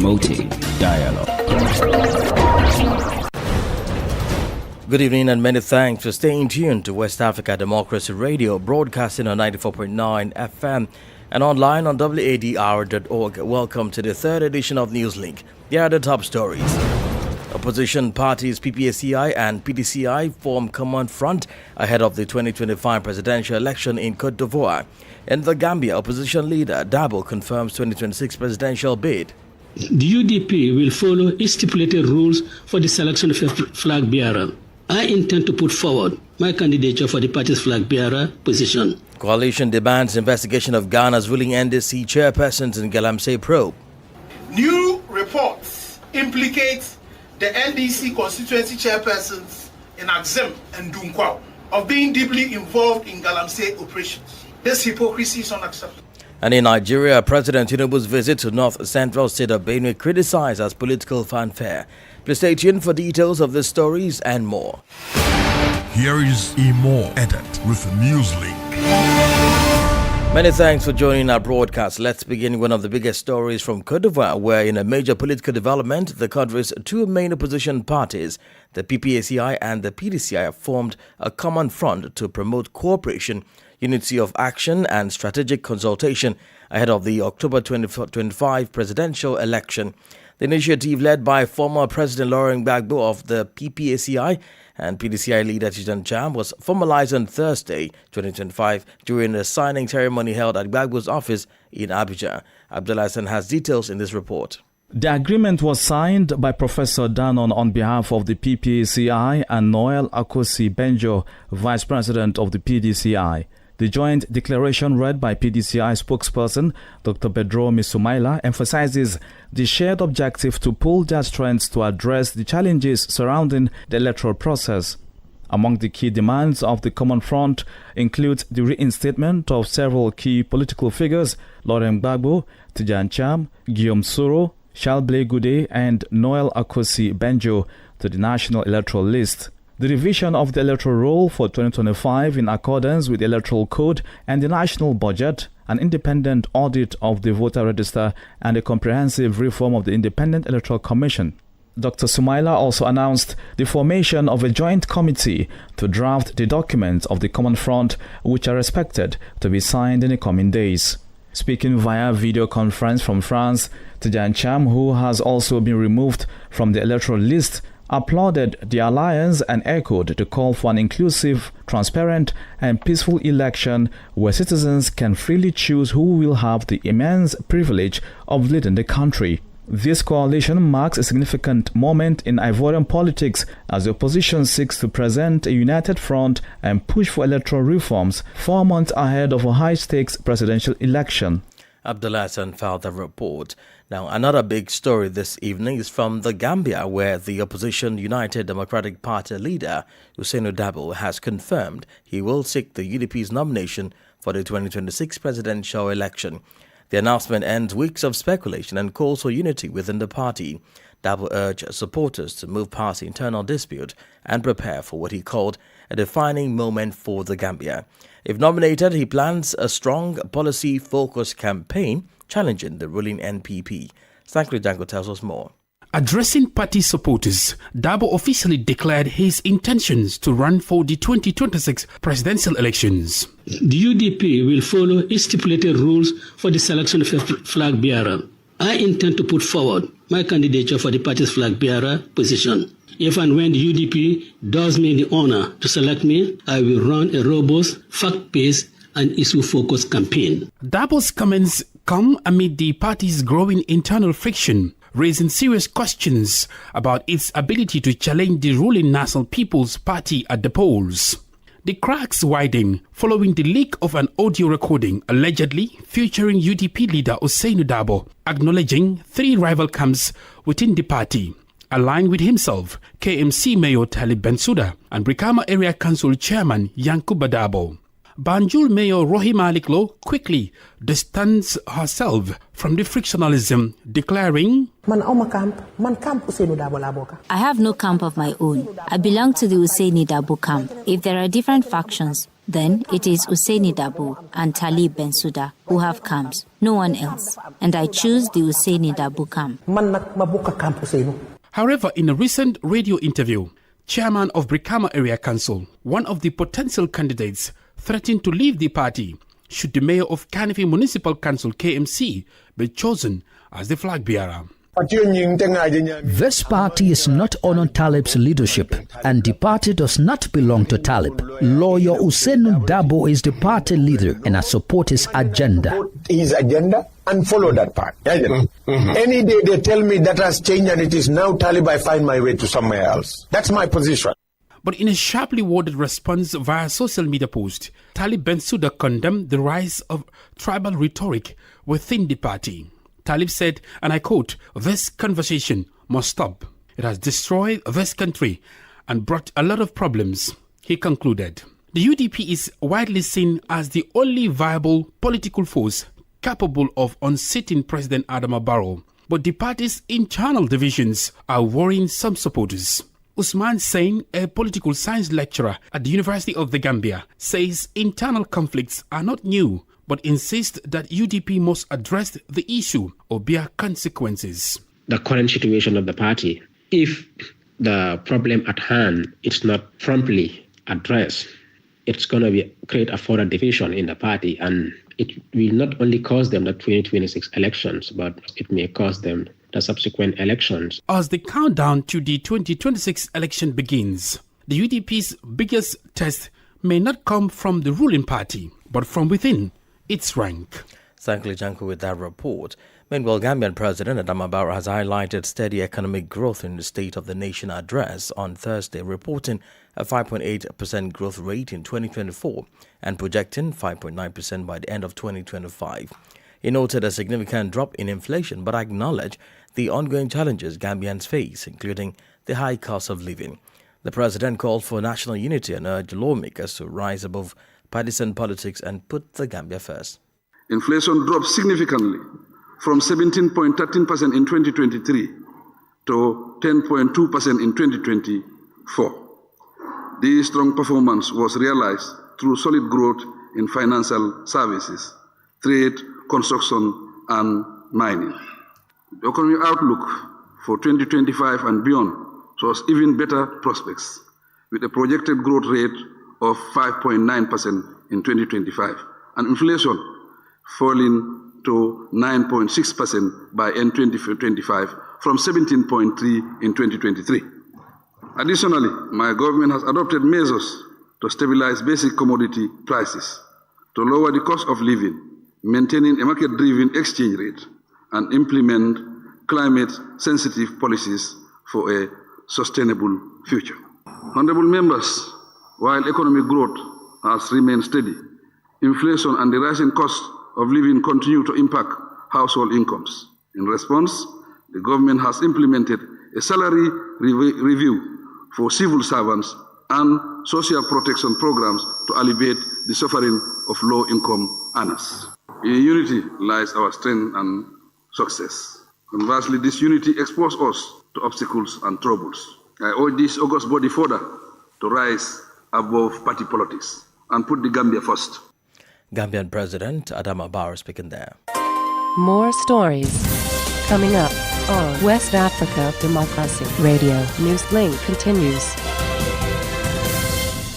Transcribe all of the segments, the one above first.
promoting dialogue. Good evening and many thanks for staying tuned to West Africa Democracy Radio, broadcasting on 94.9 FM and online on wadr.org. Welcome to the third edition of Newslink. Here are the top stories. Opposition parties PPACI and PDCI form common front ahead of the 2025 presidential election in Côte d'Ivoire. In the Gambia, opposition leader Dabo confirms 2026 presidential bid. The UDP will follow its stipulated rules for the selection of a flag bearer. I intend to put forward my candidature for the party's flag bearer position. Coalition demands investigation of Ghana's ruling NDC chairpersons in Galamsey probe. New reports implicate the NDC constituency chairpersons in Axem and Dunkwao of being deeply involved in Galamsey operations. This hypocrisy is unacceptable. And in Nigeria, President Tinubu's visit to north-central state of Benue criticized as political fanfare. Please stay tuned for details of these stories and more. Here is Imo Edit with Newslink. Many thanks for joining our broadcast. Let's begin with one of the biggest stories from Côte d'Ivoire, where in a major political development, the country's two main opposition parties, the PPACI and the PDCI, have formed a common front to promote cooperation, unity of action and strategic consultation ahead of the October 2025 presidential election. The initiative, led by former President Laurent Gbagbo of the PPACI and PDCI leader Tijan Cham, was formalized on Thursday, 2025, during a signing ceremony held at Gbagbo's office in Abuja. Abdullah Hassan has details in this report. The agreement was signed by Professor Danon on behalf of the PPACI and Noel Akosi Benjo, Vice President of the PDCI. The joint declaration read by PDCI spokesperson Dr. Bedromi Sumaila emphasizes the shared objective to pool their strengths to address the challenges surrounding the electoral process. Among the key demands of the Common Front include the reinstatement of several key political figures: Laurent Gbagbo, Tijan Cham, Guillaume Soro, Charles Blé Goudé and Noel Akosi Benjo to the National Electoral List. The revision of the electoral roll for 2025 in accordance with the Electoral Code and the national budget, an independent audit of the voter register, and a comprehensive reform of the Independent Electoral Commission. Dr. Sumaila also announced the formation of a joint committee to draft the documents of the Common Front, which are expected to be signed in the coming days. Speaking via video conference from France, Tijan Cham, who has also been removed from the electoral list, applauded the alliance and echoed the call for an inclusive, transparent and peaceful election where citizens can freely choose who will have the immense privilege of leading the country. This coalition marks a significant moment in Ivorian politics as the opposition seeks to present a united front and push for electoral reforms 4 months ahead of a high-stakes presidential election. Abdullah Hassan filed the report. Now, another big story this evening is from the Gambia, where the opposition United Democratic Party leader Usainu Dabo has confirmed he will seek the UDP's nomination for the 2026 presidential election. The announcement ends weeks of speculation and calls for unity within the party. Dabo urged supporters to move past the internal dispute and prepare for what he called a defining moment for the Gambia. If nominated, he plans a strong policy-focused campaign challenging the ruling NPP. Sankri Dango tells us more. Addressing party supporters, Dabo officially declared his intentions to run for the 2026 presidential elections. The UDP will follow its stipulated rules for the selection of a flag bearer. I intend to put forward my candidature for the party's flag bearer position. If and when the UDP does me the honor to select me, I will run a robust, fact-based and issue-focused campaign. Dabo's comments come amid the party's growing internal friction, raising serious questions about its ability to challenge the ruling National People's Party at the polls. The cracks widen following the leak of an audio recording allegedly featuring UDP leader Usainu Dabo acknowledging 3 rival camps within the party, aligned with himself, KMC Mayor Talib Bensouda, and Brikama Area Council Chairman Yankuba Dabo. Banjul Mayor Rohima Aliklo quickly distanced herself from the frictionalism, declaring, I have no camp of my own. I belong to the Hussaini Dabo camp. If there are different factions, then it is Hussaini Dabo and Talib Bensouda who have camps, no one else. And I choose the Hussaini Dabo camp. However, in a recent radio interview, Chairman of Brikama Area Council, one of the potential candidates, threatened to leave the party should the mayor of Kanifi Municipal Council KMC be chosen as the flag bearer. This party is not on Talib's leadership, and the party does not belong to Talib. Lawyer Hussein Dabo is the party leader, and I support his agenda. His agenda and follow that path. Any day they tell me that has changed and it is now Talib, I find my way to somewhere else. That's my position. But in a sharply worded response via social media post, Talib Bensouda condemned the rise of tribal rhetoric within the party. Talib said, and I quote, "This conversation must stop. It has destroyed this country and brought a lot of problems." He concluded. The UDP is widely seen as the only viable political force capable of unseating President Adama Barrow. But the party's internal divisions are worrying some supporters. Usman Sain, a political science lecturer at the University of the Gambia, says internal conflicts are not new, but insists that UDP must address the issue or bear consequences. The current situation of the party, if the problem at hand is not promptly addressed, it's going to create a further division in the party, and it will not only cause them the 2026 elections, but it may cause them the subsequent elections. As the countdown to the 2026 election begins, the UDP's biggest test may not come from the ruling party, but from within its rank. Thank you, Janko, with that report. Meanwhile, Gambian President Adama Barrow has highlighted steady economic growth in the State of the Nation address on Thursday, reporting a 5.8% growth rate in 2024 and projecting 5.9% by the end of 2025. He noted a significant drop in inflation, but acknowledged the ongoing challenges Gambians face, including the high cost of living. The president called for national unity and urged lawmakers to rise above partisan politics and put the Gambia first. Inflation dropped significantly from 17.13% in 2023 to 10.2% in 2024. This strong performance was realized through solid growth in financial services, trade, construction, and mining. The economic outlook for 2025 and beyond shows even better prospects, with a projected growth rate of 5.9% in 2025, and inflation falling to 9.6% by end 2025 from 17.3% in 2023. Additionally, my government has adopted measures to stabilize basic commodity prices, to lower the cost of living, maintaining a market-driven exchange rate, and implement climate-sensitive policies for a sustainable future. Honorable members, while economic growth has remained steady, inflation and the rising cost of living continue to impact household incomes. In response, the government has implemented a salary review for civil servants and social protection programs to alleviate the suffering of low-income earners. In unity lies our strength and success. Conversely, this unity exposes us to obstacles and troubles. I urge this august body further to rise above party politics and put the Gambia first. Gambian President Adama Barrow speaking there. More stories coming up on West Africa Democracy Radio. Newslink continues.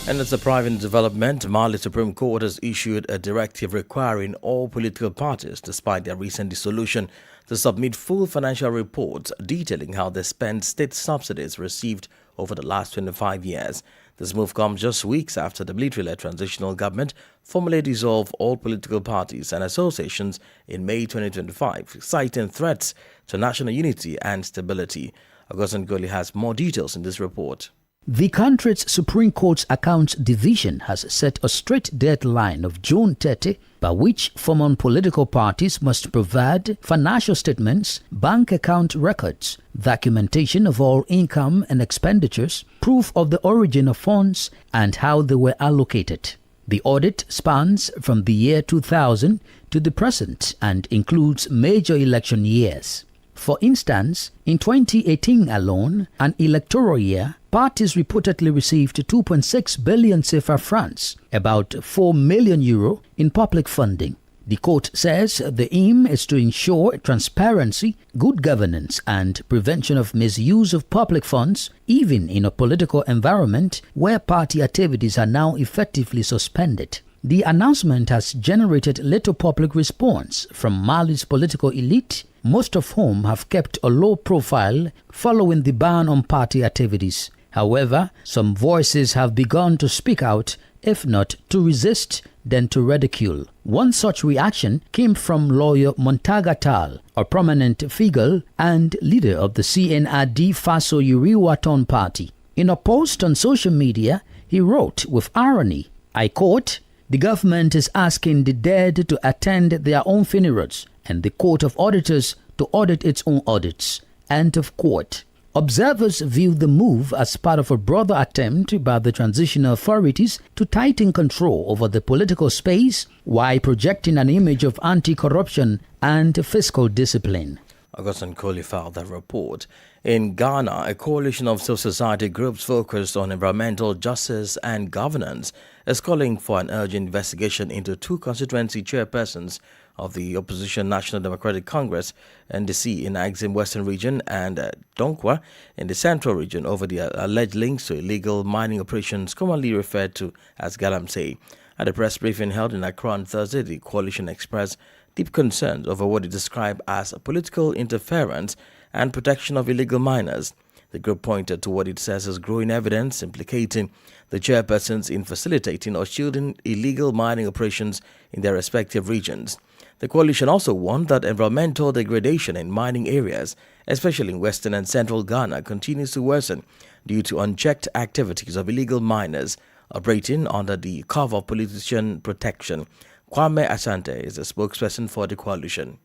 And it's a private development. Mali Supreme Court has issued a directive requiring all political parties, despite their recent dissolution, to submit full financial reports detailing how they spent state subsidies received over the last 25 years. This move comes just weeks after the military-led transitional government formally dissolved all political parties and associations in May 2025, citing threats to national unity and stability. Augustin Goli has more details in this report. The country's Supreme Court's Accounts Division has set a strict deadline of June 30, by which former political parties must provide financial statements, bank account records, documentation of all income and expenditures, proof of the origin of funds, and how they were allocated. The audit spans from the year 2000 to the present and includes major election years. For instance, in 2018 alone, an electoral year, parties reportedly received 2.6 billion CFA francs, about 4 million euro, in public funding. The court says the aim is to ensure transparency, good governance, and prevention of misuse of public funds, even in a political environment where party activities are now effectively suspended. The announcement has generated little public response from Mali's political elite, most of whom have kept a low profile following the ban on party activities. However, some voices have begun to speak out, if not to resist, then to ridicule. One such reaction came from lawyer Montaga Tal, a prominent figure and leader of the CNRD Faso Yuriwaton party. In a post on social media, he wrote with irony, I quote, "The government is asking the dead to attend their own funerals and the Court of Auditors to audit its own audits." End of quote. Observers view the move as part of a broader attempt by the transitional authorities to tighten control over the political space while projecting an image of anti-corruption and fiscal discipline. Augustine Coley filed that report. In Ghana, a coalition of civil society groups focused on environmental justice and governance is calling for an urgent investigation into two constituency chairpersons of the opposition National Democratic Congress, NDC, in Axim Western Region and Donkwa in the Central Region over the alleged links to illegal mining operations commonly referred to as Galamsey. At a press briefing held in Accra on Thursday, the coalition expressed deep concerns over what it described as political interference and protection of illegal miners. The group pointed to what it says as growing evidence implicating the chairpersons in facilitating or shielding illegal mining operations in their respective regions. The coalition also warned that environmental degradation in mining areas, especially in western and central Ghana, continues to worsen due to unchecked activities of illegal miners operating under the cover of politician protection. Kwame Asante is the spokesperson for the coalition.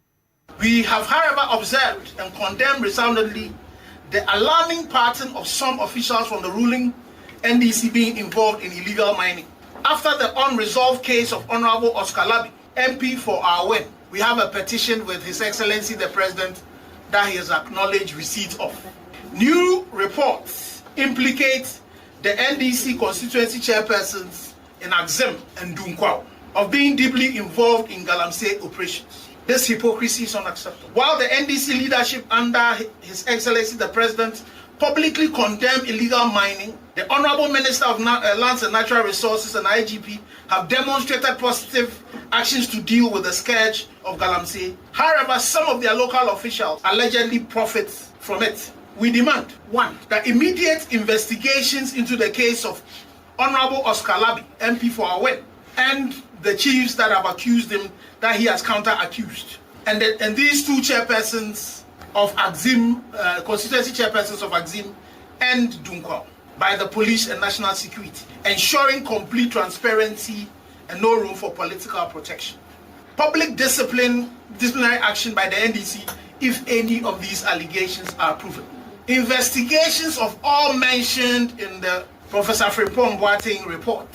We have, however, observed and condemned resoundingly the alarming pattern of some officials from the ruling NDC being involved in illegal mining. After the unresolved case of Honorable Oscar Labi, MP for Awen, we have a petition with His Excellency the President that he has acknowledged receipt of. New reports implicate the NDC constituency chairpersons in Axim and Dunkwao of being deeply involved in Galamsey operations. This hypocrisy is unacceptable. While the NDC leadership under His Excellency the President publicly condemned illegal mining, the Honorable Minister of Lands and Natural Resources and IGP have demonstrated positive actions to deal with the scourge of Galamsey. However, some of their local officials allegedly profit from it. We demand, 1, that immediate investigations into the case of Honorable Oscar Labi, MP for Awen, and the chiefs that have accused him that he has counter-accused. And these two chairpersons of Axim, constituency chairpersons of Axim and Dunkwao, by the police and national security, ensuring complete transparency and no room for political protection. Public disciplinary action by the NDC if any of these allegations are proven. Investigations of all mentioned in the Professor Frimpong Boateng report.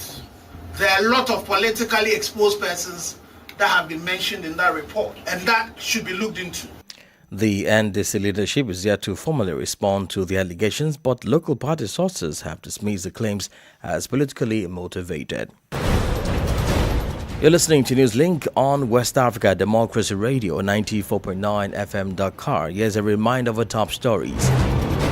There are a lot of politically exposed persons that have been mentioned in that report, and that should be looked into. The NDC leadership is yet to formally respond to the allegations, but local party sources have dismissed the claims as politically motivated. You're listening to Newslink on West Africa Democracy Radio 94.9 FM Dakar. Here's a reminder of our top stories.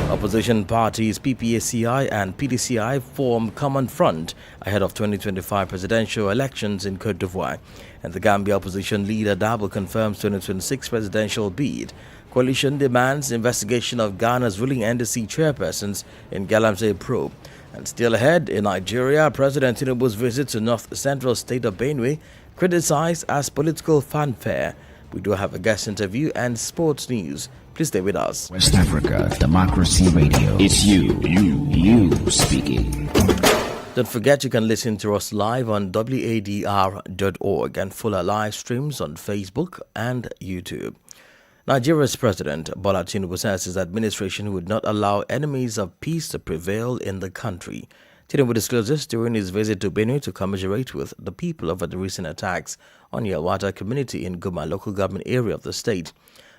Opposition parties PPACI and PDCI form common front ahead of 2025 presidential elections in Côte d'Ivoire. And the Gambia opposition leader Dabo confirms 2026 presidential bid. Coalition demands investigation of Ghana's ruling NDC chairpersons in Galamsey probe. And still ahead, in Nigeria, President Tinubu's visit to north central state of Benue criticized as political fanfare. We do have a guest interview and sports news. Please stay with us. West Africa Democracy Radio. It's you speaking. Don't forget you can listen to us live on wadr.org and follow live streams on Facebook and YouTube. Nigeria's President Bola Tinubu says his administration would not allow enemies of peace to prevail in the country. Tinubu disclosed this during his visit to Benue to commiserate with the people over the recent attacks on the Wadr community in Guma local government area of the state.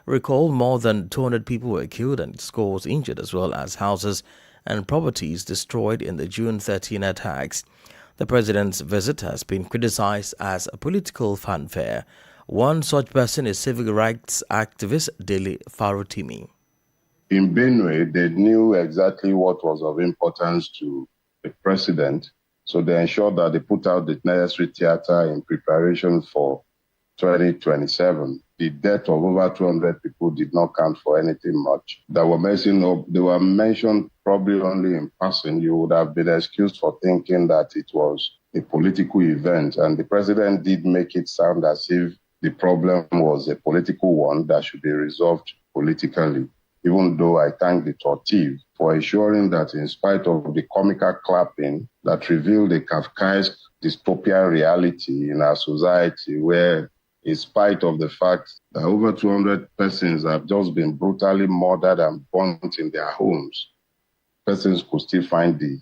Recall, more than 200 people were killed and scores injured, as well as houses and properties destroyed in the June 13 attacks. The president's visit has been criticized as a political fanfare. One such person is civic rights activist Dele Farotimi. In Benue, they knew exactly what was of importance to the president, so they ensured that they put out the necessary theater in preparation for 2027. The death of over 200 people did not count for anything much. They were mentioned probably only in passing. You would have been excused for thinking that it was a political event, and the president did make it sound as if the problem was a political one that should be resolved politically. Even though I thank the Tortiv for ensuring that in spite of the comical clapping that revealed a Kafkaesque dystopian reality in our society where, in spite of the fact that over 200 persons have just been brutally murdered and burnt in their homes, persons could still find the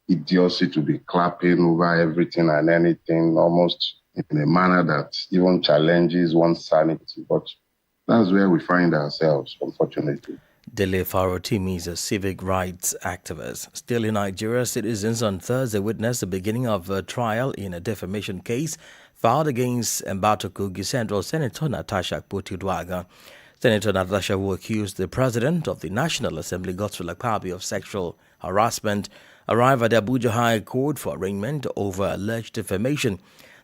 idiocy to be clapping over everything and anything, almost in a manner that even challenges one's sanity. But that's where we find ourselves, unfortunately. Dele Farotimi is a civic rights activist. Still in Nigeria, citizens on Thursday witnessed the beginning of a trial in a defamation case filed against Mbatokogi Central Senator Natasha Akpoti-Uduaghan. Senator Natasha, who accused the president of the National Assembly, Godswill Akpabio, of sexual harassment, arrived at the Abuja High Court for arraignment over alleged defamation.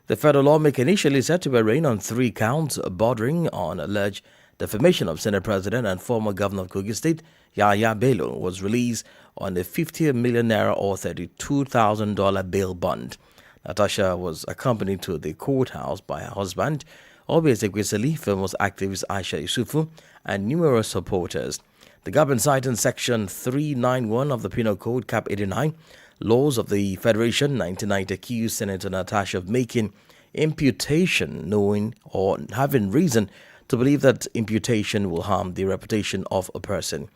The federal lawmaker initially set to arraign on 3 counts bordering on alleged defamation of Senate President and former Governor of Kogi State, Yahya Bello, was released on a 50 million naira or $32,000 bail bond. Natasha was accompanied to the courthouse by her husband, Obi Ezekwesili, famous activist Aisha Isufu, and numerous supporters. The government cited Section 391 of the Penal Code, Cap 89, Laws of the Federation, 1990, accused Senator Natasha of making imputation, knowing or having reason to believe that imputation will harm the reputation of a person.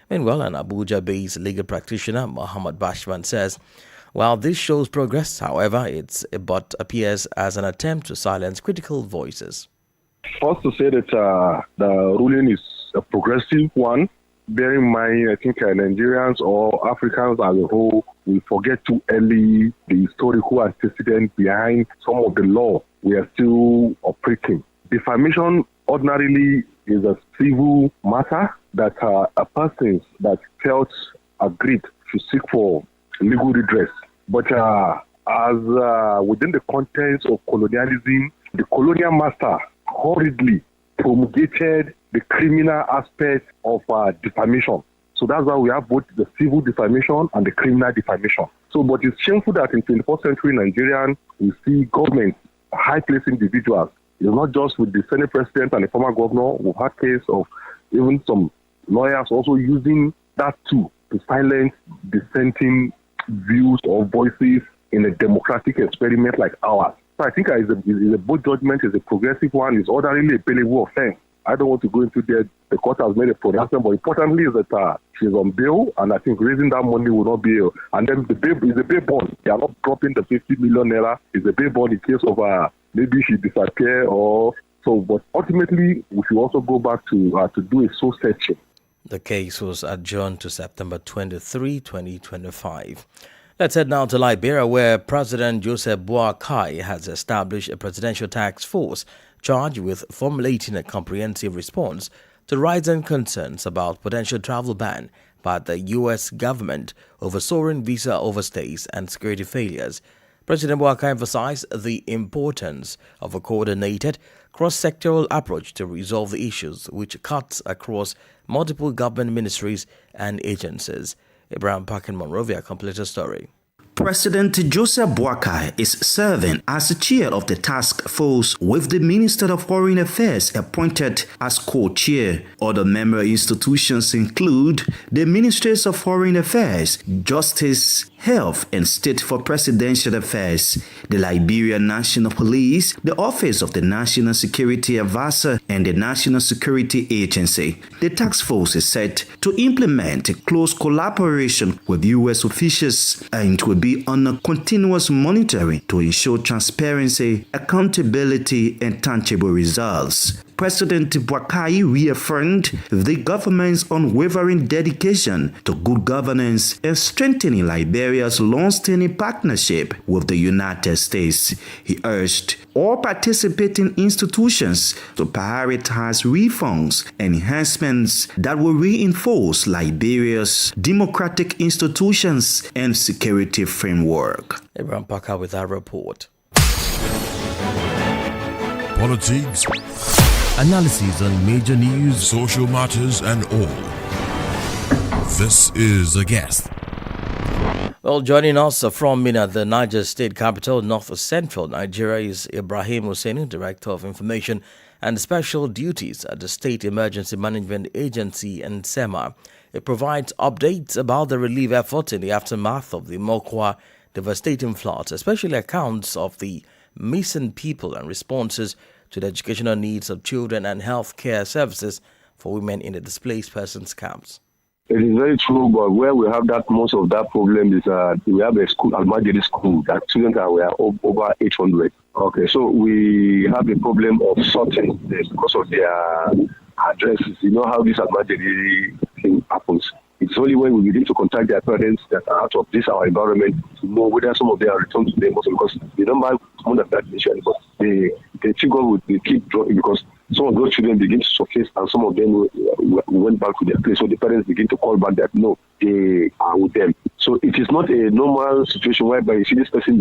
Meanwhile, an Abuja-based legal practitioner, Muhammad Bashman, says, while this shows progress, however, it appears as an attempt to silence critical voices. First, to say that the ruling is a progressive one. Bear in mind, I think Nigerians or Africans as a whole, we forget too early the historical antecedent behind some of the law we are still operating. Defamation ordinarily is a civil matter that a person that felt aggrieved should seek for legal redress. But as within the context of colonialism, the colonial master hurriedly promulgated the criminal aspect of defamation. So that's why we have both the civil defamation and the criminal defamation. So, but it's shameful that in 21st century Nigerian, we see governments high-placed individuals. It's not just with the Senate President and the former governor. We've had case of even some lawyers also using that tool to silence dissenting views or voices in a democratic experiment like ours. So I think it's a bold judgment, is a progressive one, is ordinarily a bailable offense. I don't want to go into that. The court has made a pronouncement, but importantly is that she's on bail, and I think raising that money will not be. And then the bail is a bail bond. They are not dropping the 50 million naira. It's a bail bond in case of maybe she disappear or so. But ultimately, we should also go back to do a soul searching. The case was adjourned to September 23, 2025. Let's head now to Liberia, where President Joseph Boakai has established a presidential task force charged with formulating a comprehensive response to rising concerns about potential travel ban by the U.S. government over soaring visa overstays and security failures. President Boakai emphasized the importance of a coordinated, cross-sectoral approach to resolve the issues, which cuts across multiple government ministries and agencies. Abraham Parkin Monrovia completes the story. President Joseph Boakai is serving as the chair of the task force with the Minister of Foreign Affairs appointed as co-chair. Other member institutions include the Ministries of Foreign Affairs, Justice, Health and State for Presidential Affairs, the Liberian National Police, the Office of the National Security Advisor, and the National Security Agency. The task force is set to implement a close collaboration with U.S. officials, and it will be under continuous monitoring to ensure transparency, accountability, and tangible results. President Boakai reaffirmed the government's unwavering dedication to good governance and strengthening Liberia's long-standing partnership with the United States. He urged all participating institutions to prioritize reforms and enhancements that will reinforce Liberia's democratic institutions and security framework. Abraham Parker with our report. Politics, analyses on major news, social matters, and all. This is The Guest. Well, joining us from the Niger State capital, North Central Nigeria, is Ibrahim Husseini, Director of Information and Special Duties at the State Emergency Management Agency and SEMA. It provides updates about the relief effort in the aftermath of the Mokwa devastating floods, especially accounts of the missing people and responses to the educational needs of children and health care services for women in the displaced persons camps. It is very true, but where we have that most of that problem is we have a school, Almajiri school, that students are over 800. Okay, so we have a problem of sorting this because of their addresses. You know how this Almajiri thing happens. It's only when we begin to contact their parents that are out of this our environment to know whether some of them are returned to them also, because they don't buy more than that initially, but the figure would keep dropping because some of those children begin to surface and some of them went back to their place. So the parents begin to call back that no, they are with them. So it is not a normal situation whereby you see this person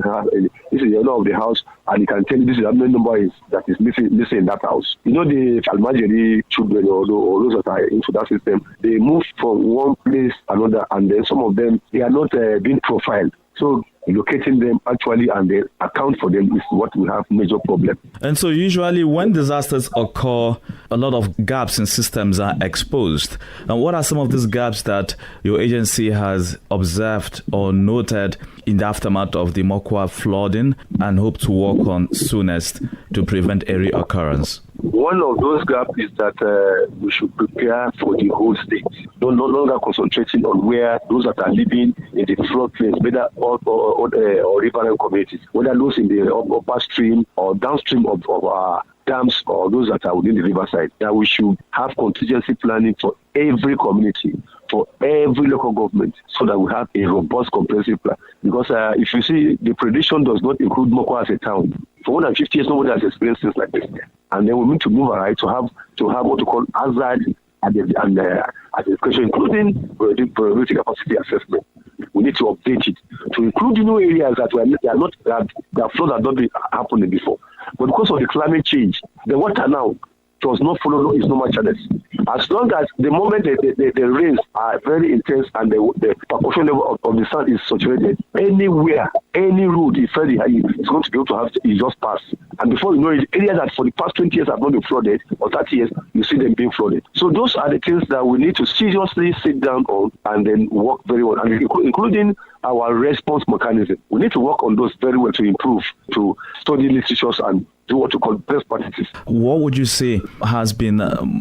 this is the owner of the house and he can tell you this is how many number that is missing in that house. You know, the Almajiri children or those that are into that system, they move from one place to another, and then some of them, they are not being profiled. So locating them actually and then account for them is what we have major problem. And so usually when disasters occur, a lot of gaps in systems are exposed. And what are some of these gaps that your agency has observed or noted in the aftermath of the Mokwa flooding and hope to work on soonest to prevent a reoccurrence? One of those gaps is that we should prepare for the whole state. No longer concentrating on where those that are living in the floodplains, whether or riverine communities, whether those in the upper stream or downstream of our dams or those that are within the riverside. That we should have contingency planning for every community, for every local government, so that we have a robust comprehensive plan. Because if you see, the prediction does not include Mokwa as a town. For more than 50 years, nobody has experienced things like this. And then we need to move ahead to have what we call hazard and education, including probability capacity assessment. We need to update it to include new areas that flood had not been happening before. But because of the climate change, the water now does not follow its normal channels. As long as the moment the rains are very intense and the proportion level of the sun is saturated, anywhere, any road is very high, it's going to be able to have it just pass. And before you know it, areas that for the past 20 years have not been flooded, or 30 years, you see them being flooded. So those are the things that we need to seriously sit down on and then work very well, and including our response mechanism. We need to work on those very well to improve, to study literatures and do what you call best practices. What would you say has been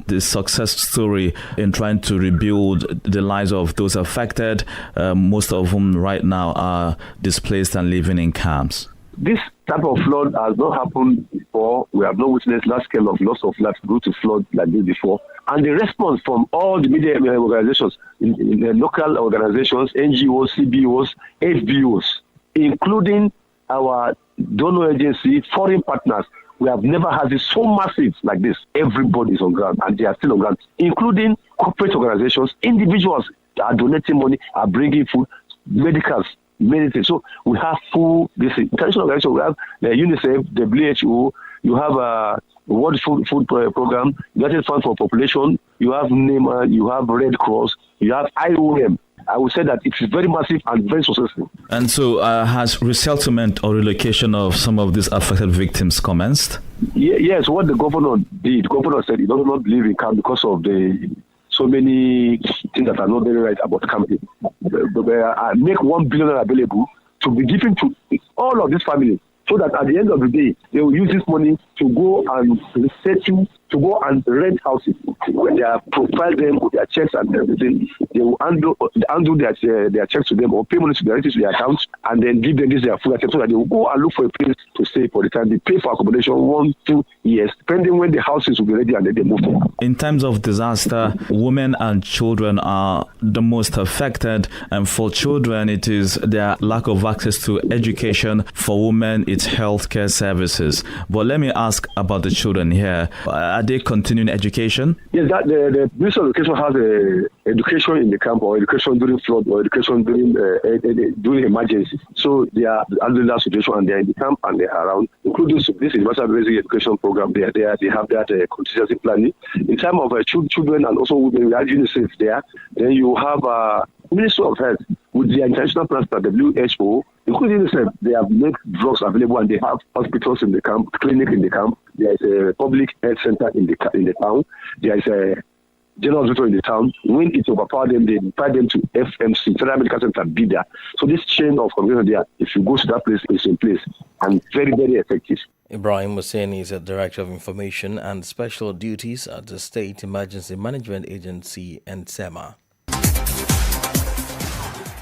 the success story in trying to rebuild the lives of those affected, most of whom right now are displaced and living in camps? This type of flood has not happened before. We have not witnessed large scale of loss of life due to flood like this before. And the response from all the media organizations, in the local organizations, NGOs, CBOs, FBOs, including our donor agency, foreign partners, we have never had this so massive like this. Everybody is on ground, and they are still on ground, including corporate organizations, individuals that are donating money, are bringing food, medicals, many things. So we have full, this international organization, we have the UNICEF, WHO, you have a World Food Program, United Fund for Population, you have NEMA, you have Red Cross, you have IOM. I would say that it is very massive and very successful. And so has resettlement or relocation of some of these affected victims commenced? Yes, what the governor did, the governor said he does not believe in camp because of the so many things that are not very right about camping. Make 1 billion available to be given to all of these families, so that at the end of the day, they will use this money to go and settle, to go and rent houses. When they provide them with their checks and everything, they will undo their checks to them or pay money directly to their accounts, and then give them their full account, so that they will go and look for a place to stay for the time. They pay for accommodation 1-2 years, depending when the houses will be ready, and then they move on. In times of disaster, women and children are the most affected, and for children, it is their lack of access to education. For women, it's healthcare services. But let me ask about the children here. Are they continuing education? Yes, that the Ministry of Education has education in the camp, or education during flood, or education during emergency. So they are under that situation, and they are in the camp and they are around, including this universal basic education program. They are there. They have that contingency planning. In terms of children and also women, we have UNICEF there. Then you have Ministry of Health with the international partner, WHO, including UNICEF. They have made drugs available, and they have hospitals in the camp, clinic in the camp. There is a public health center in the town. There is a general hospital in the town. When it overpowered them, they invite them to FMC, Federal Medical Center, Bida. So this chain of community there, if you go to that place, is in place and very, very effective. Ibrahim Hussein is a Director of Information and Special Duties at the State Emergency Management Agency, NSEMA.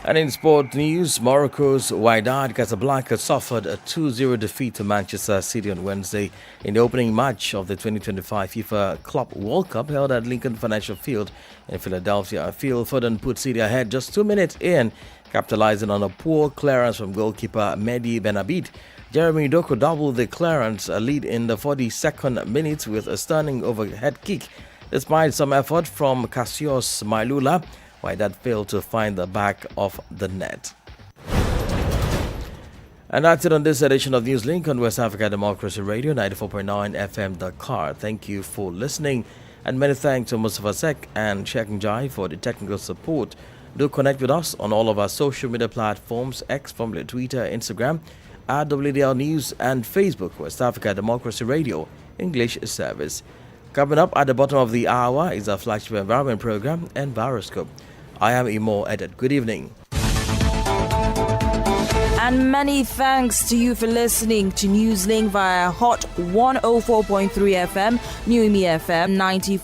And in sport news, Morocco's Wydad Casablanca suffered a 2-0 defeat to Manchester City on Wednesday in the opening match of the 2025 FIFA Club World Cup held at Lincoln Financial Field in Philadelphia. Phil Foden put City ahead just 2 minutes in, capitalizing on a poor clearance from goalkeeper Mehdi Benabid. Jeremy Doku doubled the clearance lead in the 42nd minute with a stunning overhead kick. Despite some effort from Cassius Mailula, Wydad failed to find the back of the net. And that's it on this edition of Newslink on West Africa Democracy Radio, 94.9 FM Dakar. Thank you for listening, and many thanks to Mustafa Sek and Sheikh Njai for the technical support. Do connect with us on all of our social media platforms, X, formerly Twitter, Instagram, at WDL News, and Facebook, West Africa Democracy Radio, English service. Coming up at the bottom of the hour is our flagship environment program, Enviroscope. I am Imo Edit. Good evening. And many thanks to you for listening to Newslink via Hot 104.3 FM, New Me FM 94.